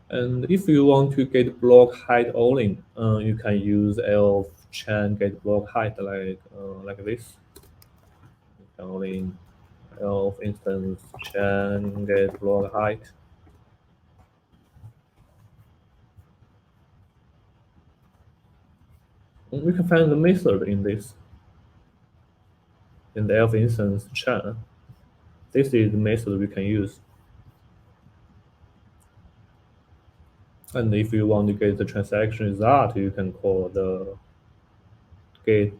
And if you want to get block height only, you can use elf chain get block height like this. You can only elf instance chain get block height. We can find the method in this in the elf instance chain. This is the method we can use. And if you want to get the transaction result, you can call the get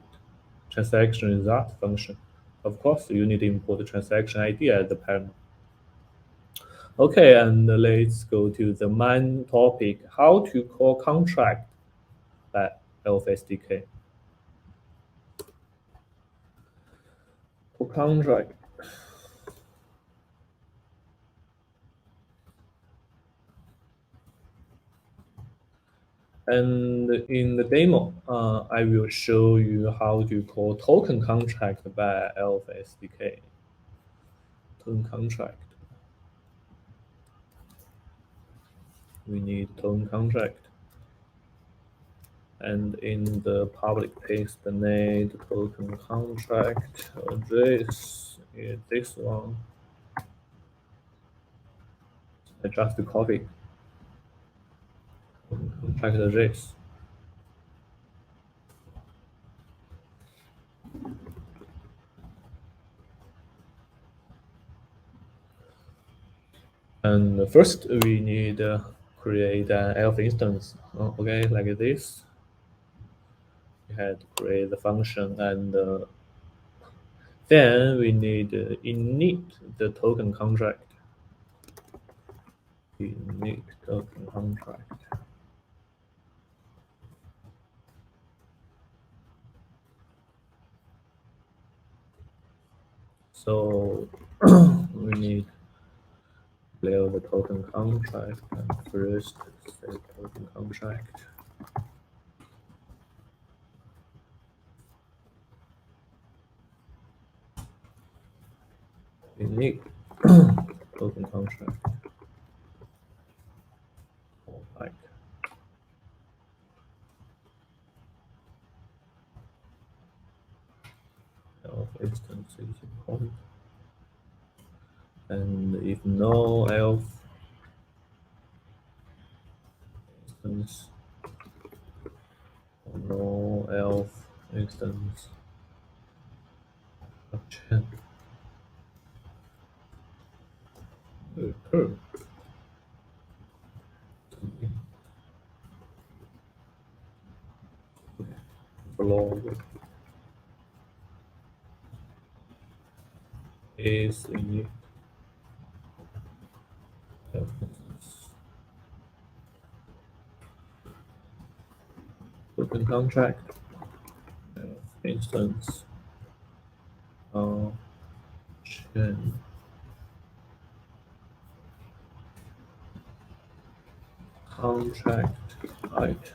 transaction result function. Of course, you need to import the transaction ID as the parent. Okay, and let's go to the main topic, how to call contract by aelf-sdk. For contract, and in the demo, I will show you how to call token contract by aelf-sdk. Token contract. We need token contract. And in the public text, the name token contract address is this one. I just copy contract address. And first, we need create an elf instance. Okay, like this. We had to create the function, and then we need init the token contract. Init token contract. So we need declare the token contract and first say token contract. Init token contract. Like elf instance is important. And if no elf instance, no elf instance, check return blog is init elf instance. Token contract elf instance chain contract height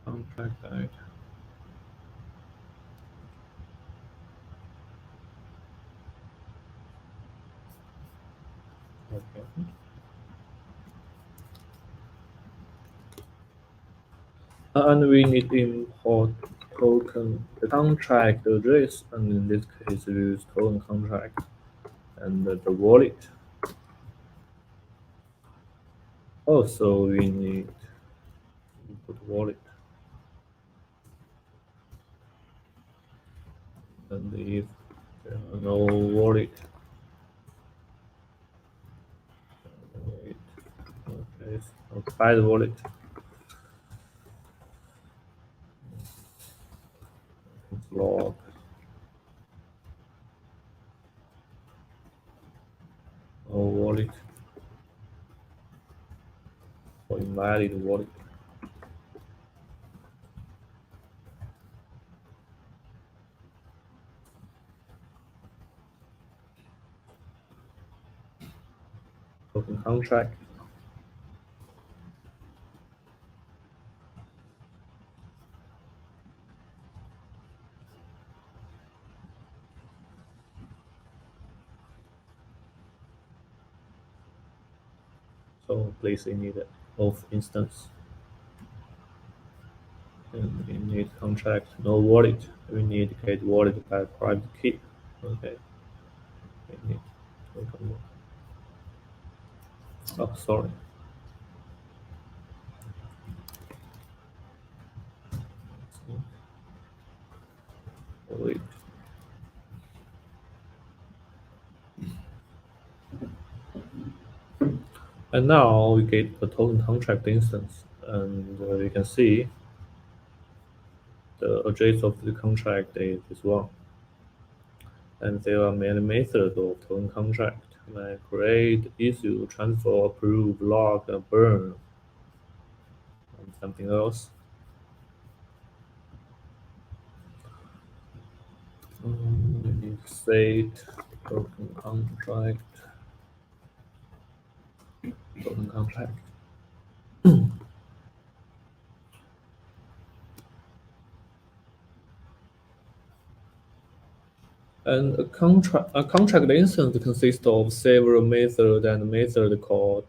contract height. Okay. And we need to import token the contract address, and in this case we use token contract and the wallet. Also we need input wallet, and if there are no wallet, okay, apply the wallet. Log no wallet or invalid wallet. Token contract. So please init of instance. And we need contract, no wallet. We need get wallet by private key. Okay. We need token. Oh, sorry. Wait. And now we get the token contract instance, and you can see the address of the contract is this one. And there are many methods of token contract, like create, issue, transfer, approve, lock, and burn, and something else. We need state, token contract, token contract. And a contract instance consists of several methods and method called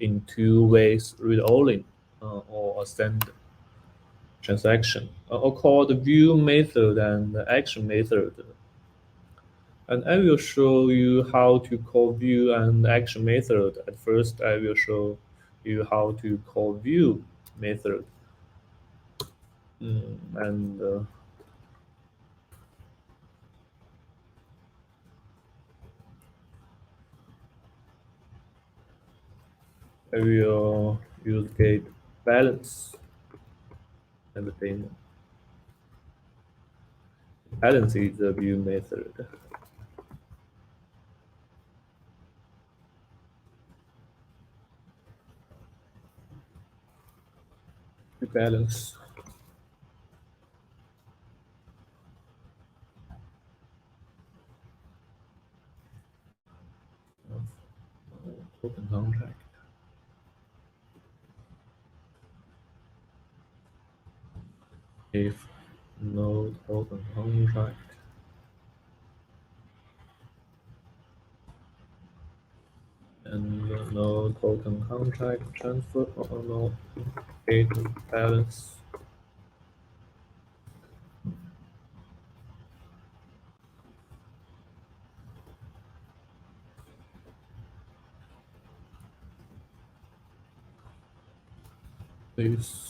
in two ways, read only or send transaction, or called view method and action method. And I will show you how to call view and action method. At first, I will show you how to call view method. And I will use get balance and then balance is the view method. Balance. Token contract. If no token contract, and no token contract transfer or no get balance. Please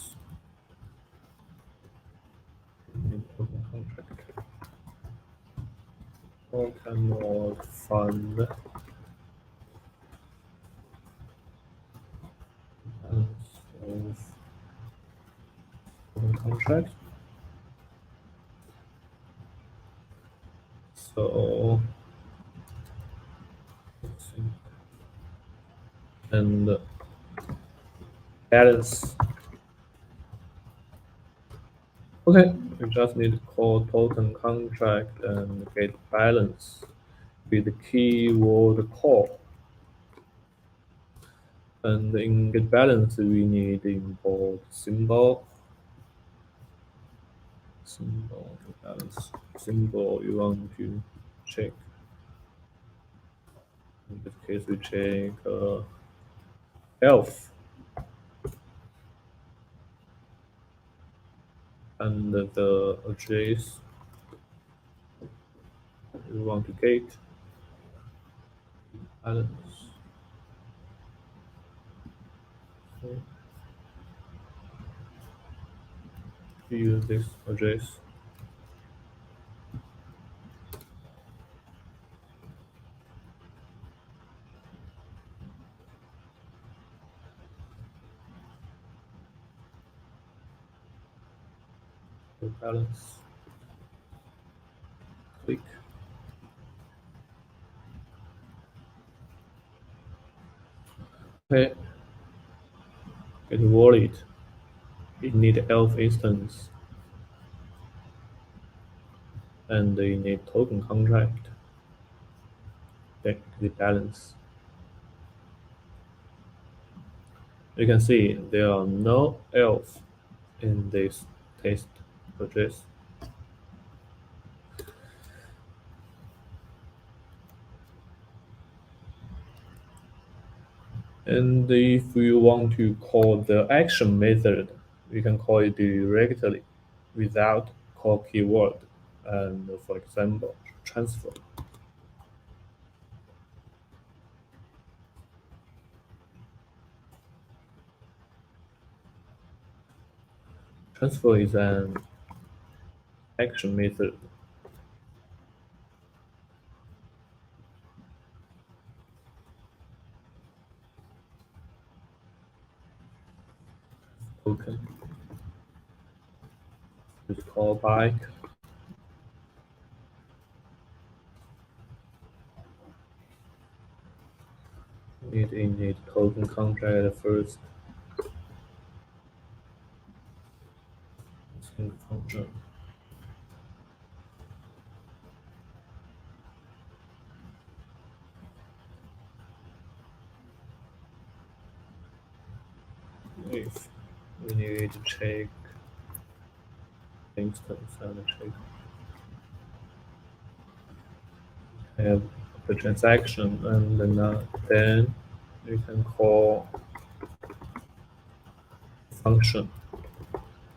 token contract. Token or fund. Of token contract. So let's see. And balance. Okay, we just need to call token contract and get balance with the keyword call. And in get balance, we need to import symbol. Symbol to balance. Symbol you want to check. In this case, we check elf. And the address we want to get balance. So we use this address. To balance. Click. Okay. Get wallet. It need elf instance. And you need token contract. Check the balance. You can see there are no elf in this test address. And if we want to call the action method, we can call it directly without call keyword. And for example, transfer. Transfer is an action method. Okay. It's called by. It init token contract first. Function. If we need to check instance and check have the transaction, and then we can call function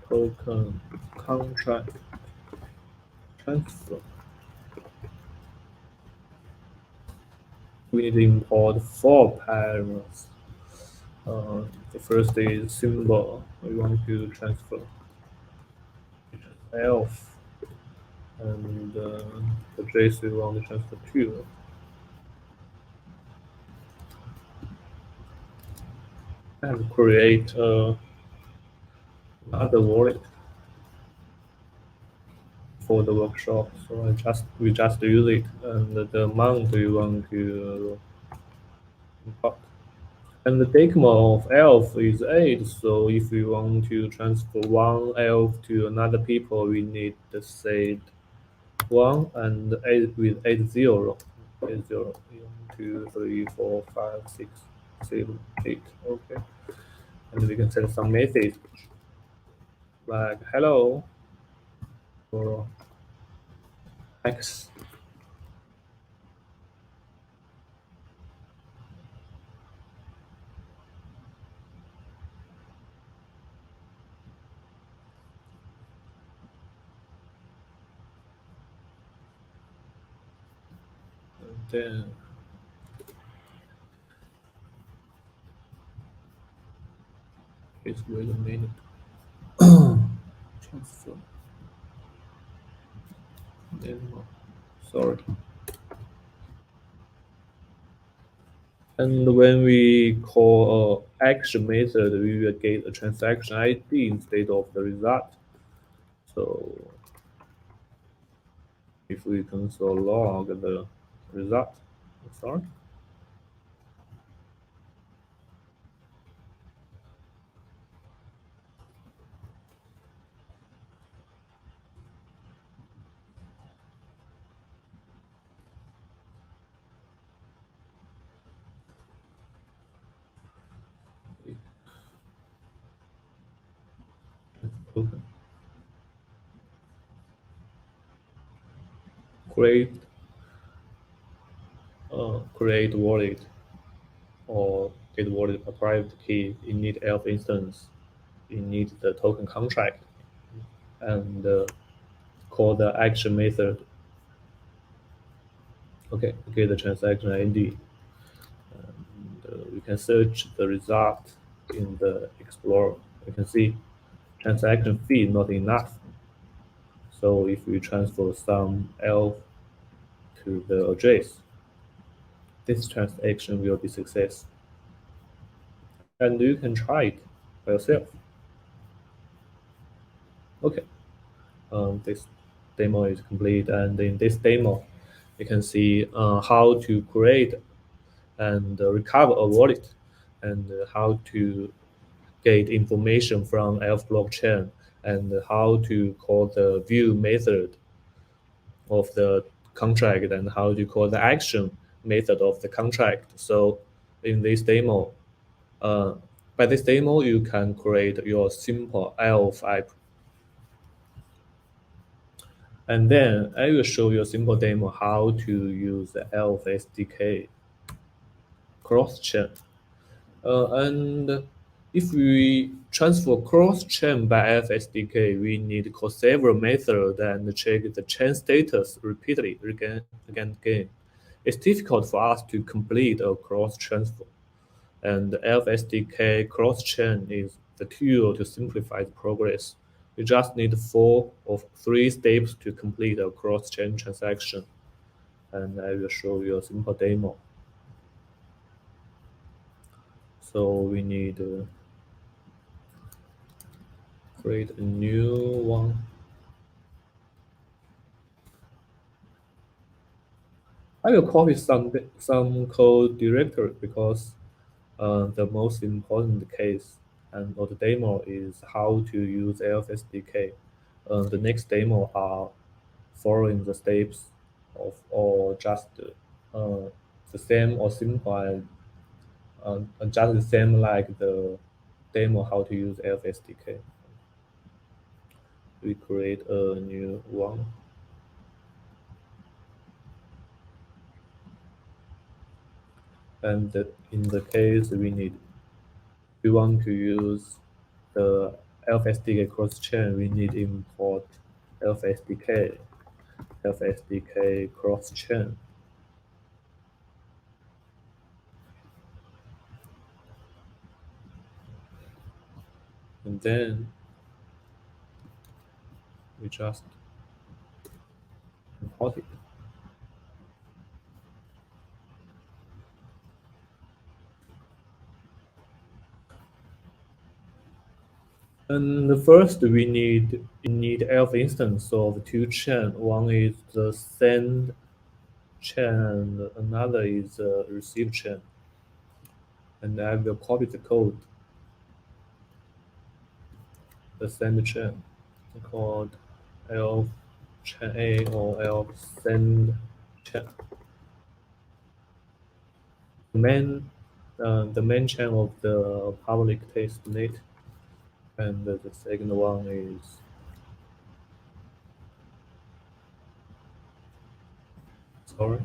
token contract transfer. We need to import 4 parameters. The first is symbol we want to transfer, elf, and the JS we want to transfer to. And create another wallet for the workshop. So we just use it, and the amount we want to import. And the decimo of elf is 8, so if we want to transfer one elf to another people, we need the set 1 and 8 with 8 0. 8 0. 1, 2, 3, 4, 5, 6, 7, 8. Okay. And we can set some methods like hello or x. And then please wait a minute. Transfer. Demo. Sorry. And when we call a action method, we will get a transaction ID instead of the result. So if we console log the result, sorry. Okay. Create create wallet or get wallet a private key. You need elf instance. You need the token contract and call the action method. Okay, get the transaction ID. And we can search the result in the Explorer. You can see transaction fee not enough. So if we transfer some elf to the address, this transaction will be success. And you can try it by yourself. Okay, this demo is complete, and in this demo, you can see how to create and recover a wallet, and how to get information from elf blockchain, and how to call the view method of the contract, and how to call the action method of the contract. So in this demo, by this demo, you can create your simple elf app. And then I will show you a simple demo how to use the aelf-sdk cross-chain. And if we transfer cross-chain by aelf-sdk, we need to call several methods and check the chain status repeatedly again. It's difficult for us to complete a cross transfer, and the aelf-sdk cross-chain is the tool to simplify the progress. We just need 4 or 3 steps to complete a cross-chain transaction, and I will show you a simple demo. So we need to create a new one. I will copy some code directory because the most important case and or the demo is how to use aelf-sdk. The next demo are following the steps of or just the same or simple just the same like the demo how to use aelf-sdk. We create a new one. And in the case we want to use the aelf-sdk cross-chain, we need import aelf-sdk-cross-chain. And then we just import it. And first we need elf instance of 2 chain. One is the send chain, another is the receive chain. And I will copy the code, the send chain called elf chain A or elf send chain. The main chain of the public test net, and the second one is sorry,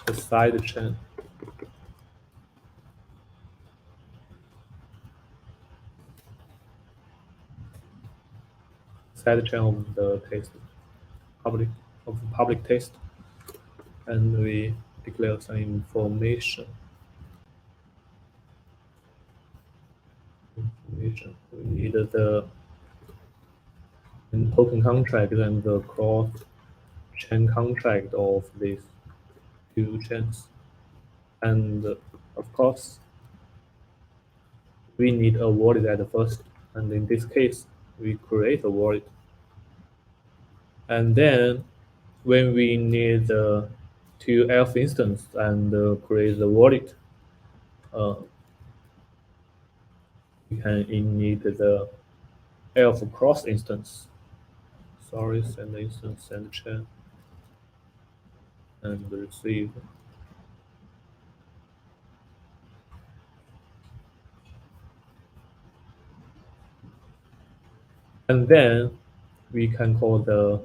the side chain. Side chain of the test public of the public test, and we declare some information. We need the token contract and the cross chain contract of these 2 chains. And of course, we need a wallet at first. And in this case, we create a wallet. And then when we need the 2 elf instance and create the wallet, uh, we can init the elf cross instance. Sorry, send instance, send chain, and receive. And then we can call the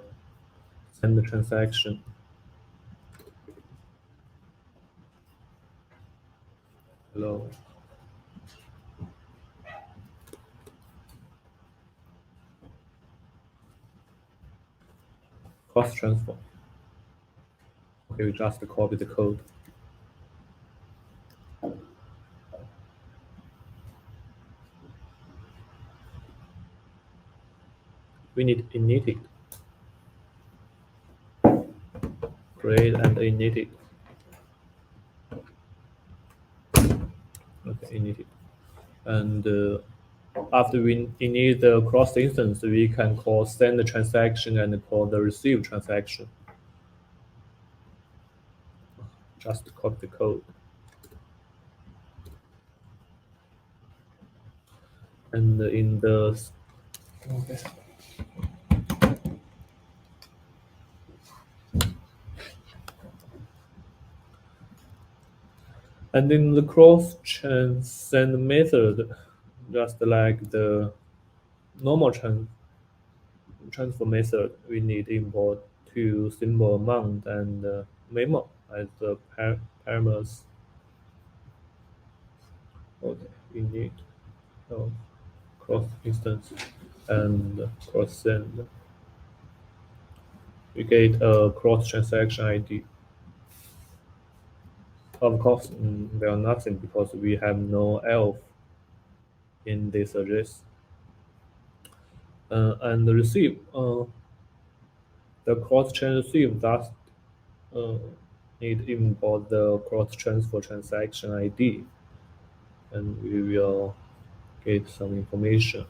send transaction. Hello. Cross transfer. Okay, we just copy the code. We need init it. Create and init it. Okay, init it. And after we init the cross instance, we can call send transaction and call the receive transaction. Just copy the code. And in the okay. And in the cross-chain send method, just like the normal transfer method, we need import 2 symbol amount and memo. as the parameters. Okay, we need cross instance and cross send. We get a cross transaction ID. Of course, there are nothing because we have no elf in this address. And receive the cross chain receive thus uh, need import the cross transfer transaction ID, and we will get some information.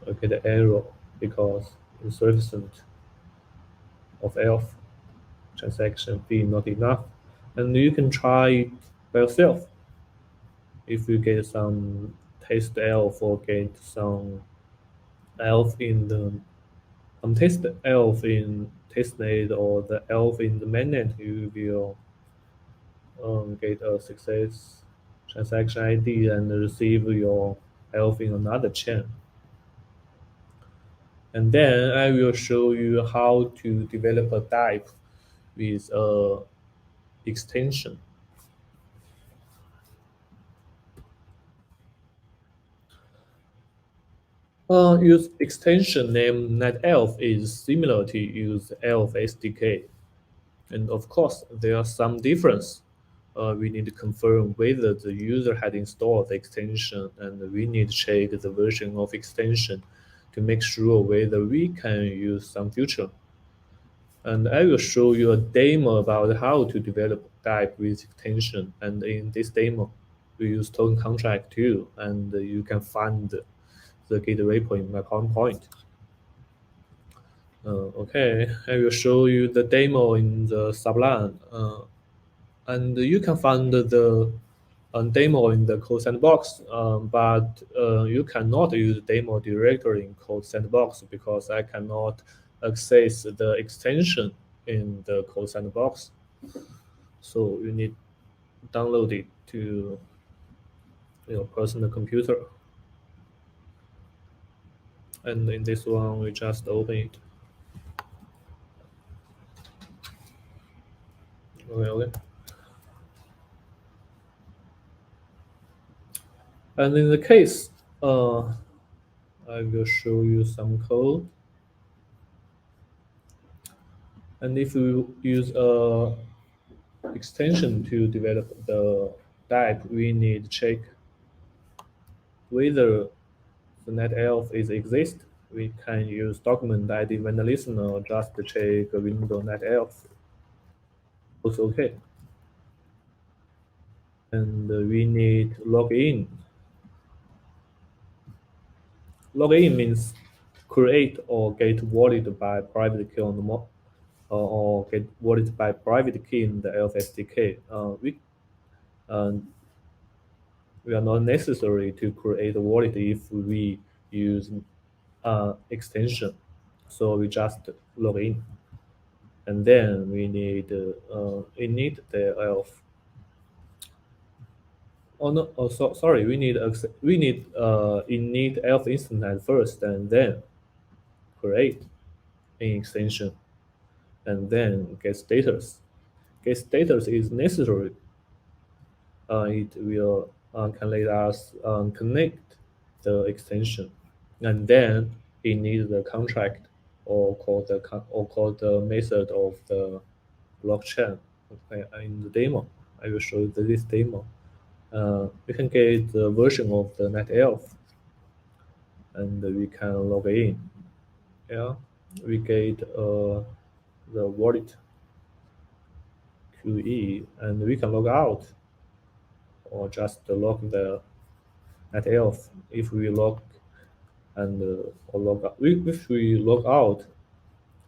Okay, the error because insufficient of elf transaction fee not enough, and you can try it by yourself. If you get some test elf or get some elf in the test elf in testnet or the elf in the mainnet, you will get a success transaction ID and receive your elf in another chain. And then I will show you how to develop a type with a extension. Use extension name netelf is similar to use aelf-sdk. And of course, there are some difference. We need to confirm whether the user had installed the extension, and we need to check the version of extension to make sure whether we can use some feature. And I will show you a demo about how to develop type with extension. And in this demo, we use token contract too, and you can find the Git repo in my PowerPoint. Okay, I will show you the demo in the Sublime. And you can find the demo in the code sandbox, but you cannot use demo directory in code sandbox because I cannot access the extension in the code sandbox. So you need to download it to your personal computer. And in this one, we just open it. Okay. And in the case, I will show you some code. And if you use a extension to develop the type, we need to check whether the netelf is exist. We can use document ID when the listener just check window netelf. It's okay. And we need login. Login means create or get wallet by private key on the or get wallet by private key in the aelf-sdk. Uh, we are not necessary to create a wallet if we use extension. So we just log in, and then we need init the elf. Oh no! Oh, sorry. We need init elf instance first, and then create an extension, and then get status. Get status is necessary. It will can let us connect the extension, and then it needs the contract or call the method of the blockchain. Okay, in the demo, I will show you this demo. We can get the version of the netelf, and we can log in. Yeah, we get the wallet QE, and we can log out or just log the netelf. If we log and or log out, if we log out,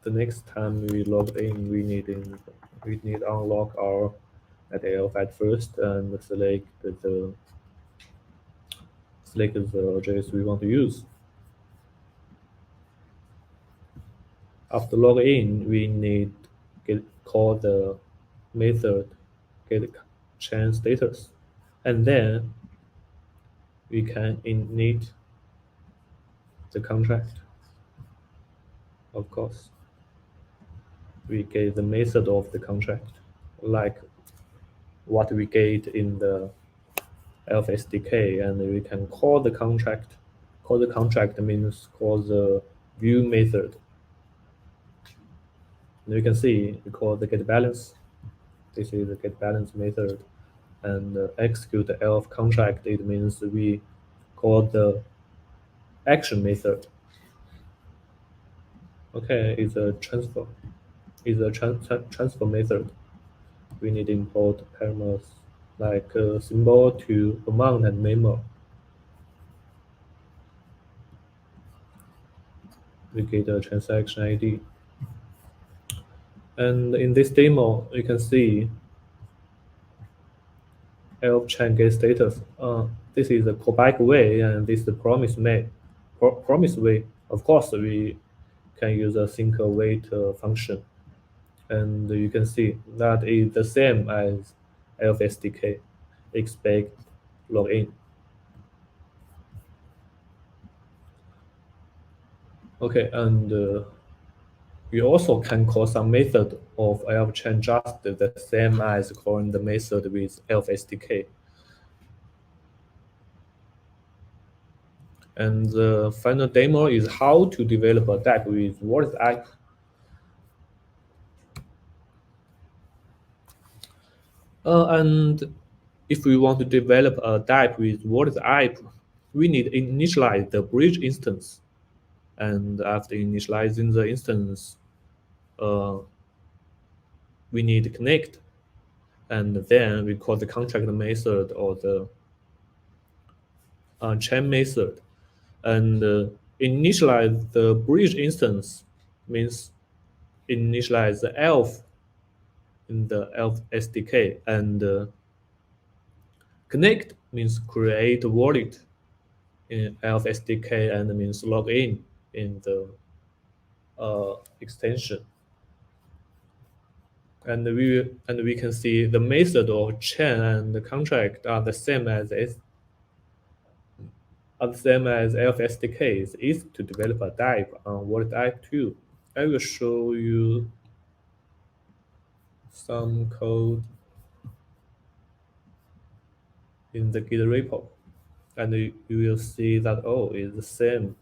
the next time we log in, we need unlock our netelf at first and select the JS we want to use. After login, we need call the method get chain status, and then we can init the contract. Of course, we get the method of the contract. like what we get in the aelf-sdk, and we can call the contract. Call the contract means call the view method. And you can see we call the get balance. This is the get balance method, and execute the elf contract. It means we call the action method. Okay, it's a transfer. It's a transfer method. We need to import parameters like symbol to amount and memo. We get a transaction ID. And in this demo, you can see aelf-chain get status. This is the callback way, and this is the promise way. Of course, we can use a sync await function, and you can see that is the same as aelf-sdk. Expect login. Okay, and we also can call some method of aelf-chain just the same as calling the method with aelf-sdk. And the final demo is how to develop a dapp with Wallet app. And if we want to develop a dapp with Wallet app, we need to initialize the bridge instance. And after initializing the instance, uh, we need to connect. And then we call the contract method or the chain method. And initialize the bridge instance means initialize the elf in the elf SDK, and connect means create a wallet in elf SDK, and means log in the extension. And we can see the method of chain and the contract are the same as elf SDK. It's easy to develop a dapp on wallet app too. I will show you some code in the Git repo, and you will see that it's the same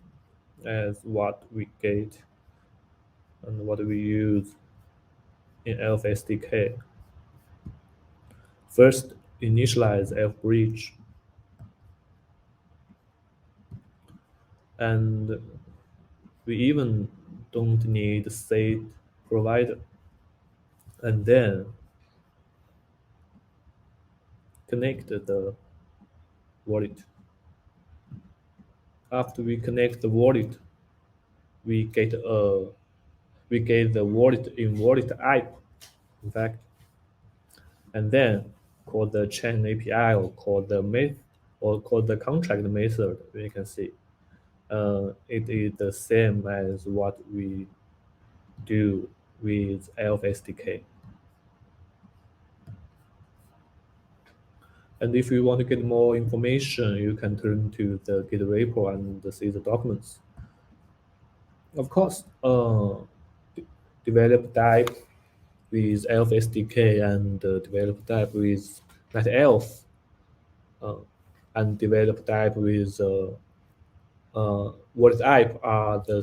as what we get and what we use in aelf-sdk. First, initialize elf bridge, and we even don't need state provider, and then connect the wallet. After we connect the wallet, we get the wallet in wallet app, in fact, and then call the chain API or call the contract method. We can see it is the same as what we do with aelf-sdk. And if you want to get more information, you can turn to the Git repo and see the documents. Of course, develop dapp with aelf-sdk, and develop dapp with NetElf, and develop dapp with Wallet app are the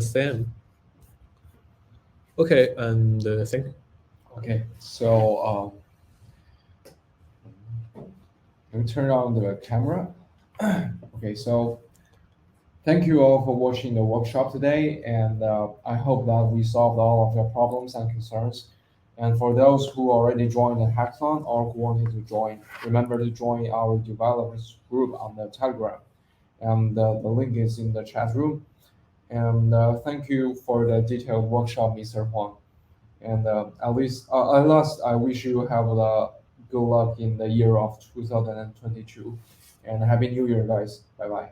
same. Okay, and thank you. Okay, so let me turn on the camera. Okay, so thank you all for watching the workshop today, and I hope that we solved all of your problems and concerns. And for those who already joined the hackathon or who wanted to join, remember to join our developers group on the Telegram, and the link is in the chat room. And thank you for the detailed workshop, Mr. Huang. And at last, I wish you have good luck in the year of 2022, and Happy New Year, guys. Bye bye.